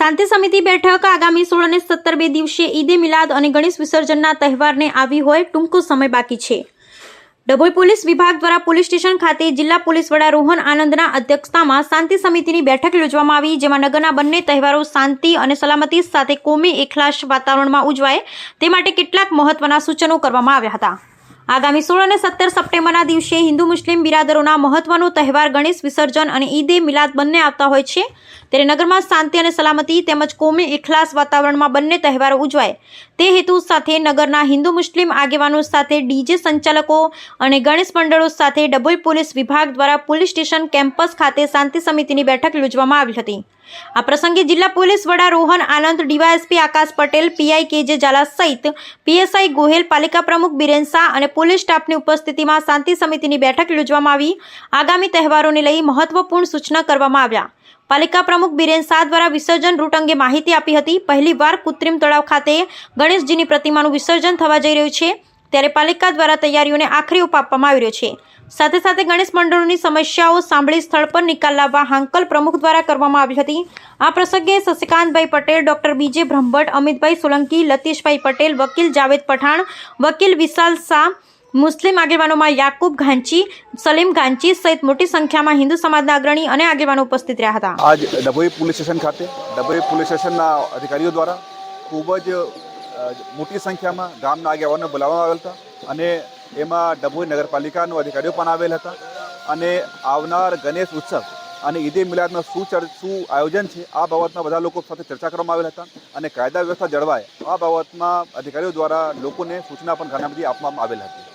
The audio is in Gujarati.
શાંતિ સમિતિ બેઠક આગામી 16 અને 17 બે દિવસે ઈદે મિલાદ અને ગણેશ વિસર્જનના તહેવારને આવી હોય ટૂંકો સમય બાકી છે। ડભોઈ પોલીસ વિભાગ દ્વારા પોલીસ સ્ટેશન ખાતે જિલ્લા પોલીસ વડા રોહન આનંદના અધ્યક્ષતામાં શાંતિ સમિતિની બેઠક યોજવામાં આવી, જેમાં નગરના બંને તહેવારો શાંતિ અને સલામતી સાથે કોમી એકલાશ વાતાવરણમાં ઉજવાય તે માટે કેટલાક મહત્વના સૂચનો કરવામાં આવ્યા હતા। આગામી 16 અને 17 સપ્ટેમ્બરના દિવસે હિન્દુ મુસ્લિમ બિરાદરોના મહત્વનો તહેવાર ગણેશ વિસર્જન અને ઈદે મિલાદ બંને આવતા હોય છે, ત્યારે નગરમાં શાંતિ અને સલામતી તેમજ કોમી એકલાસ વાતાવરણમાં બંને તહેવારો ઉજવાય તે હેતુ સાથે નગરના હિન્દુ મુસ્લિમ આગેવાનો સાથે ડીજે સંચાલકો અને ગણેશ મંડળો સાથે ડભોઈ પોલીસ વિભાગ દ્વારા પોલીસ સ્ટેશન કેમ્પસ ખાતે શાંતિ સમિતિની બેઠક યોજવામાં આવી હતી। આ પ્રસંગે જિલ્લા પોલીસ વડા રોહન આનંદ, ડીવાયએસપી આકાશ પટેલ, પીઆઈ કેજે ઝાલા સહિત પીએસઆઈ ગોહેલ, પાલિકા પ્રમુખ બિરેન શાહ અને પોલીસ સ્ટાફની ઉપસ્થિતિમાં શાંતિ સમિતિની બેઠક યોજવામાં આવી। આગામી તહેવારોને લઈ મહત્વપૂર્ણ સૂચના કરવામાં આવ્યા। પાલિકા પ્રમુખ બિરેન શાહ દ્વારા વિસર્જન રૂટ અંગે માહિતી આપી હતી। પહેલીવાર કૃત્રિમ તળાવ ખાતે ગણેશજીની પ્રતિમાનું વિસર્જન થવા જઈ રહ્યું છે, ત્યારે પાલિકા દ્વારા તૈયારીઓને આખરી ઓપ આપવામાં આવી રહ્યો છે। સાથે સાથે ગણેશ મંડળોની સમસ્યાઓ સાંભળી સ્થળ પર નિકાલ લાવવા હાંકલ પ્રમુખ દ્વારા કરવામાં આવી હતી। આ પ્રસંગે શશિકાંતભાઈ પટેલ, ડોક્ટર બીજે બ્રહ્મભટ્ટ, અમિતભાઈ સોલંકી, લતીશભાઈ પટેલ, વકીલ જાવેદ પઠાણ, વકીલ વિશાલ શાહ, મુસ્લિમ આગેવાનોમાં યાકુબ ઘાંચી, સલીમ ઘાંચી સહિત મોટી સંખ્યામાં હિન્દુ સમાજના અગ્રણી અને આગેવાનો ઉપસ્થિત રહ્યા હતા। આજ ડભોઈ પોલીસ સ્ટેશન ખાતે ડભોઈ પોલીસ સ્ટેશનના અધિકારીઓ દ્વારા ખૂબ જ મોટી સંખ્યામાં ગામના આગેવાનો બોલાવવામાં આવેલ હતા અને એમાં ડભોઈ નગરપાલિકાના અધિકારીઓ પણ આવેલ હતા અને આવનાર ગણેશ ઉત્સવ અને ઈદે મિલાદનું શું આયોજન છે આ બાબતમાં બધા લોકો સાથે ચર્ચા કરવામાં આવેલ હતા અને કાયદા વ્યવસ્થા જળવાય આ બાબતમાં અધિકારીઓ દ્વારા લોકોને સૂચના પણ ઘણી બધી આપવામાં આવેલ હતી।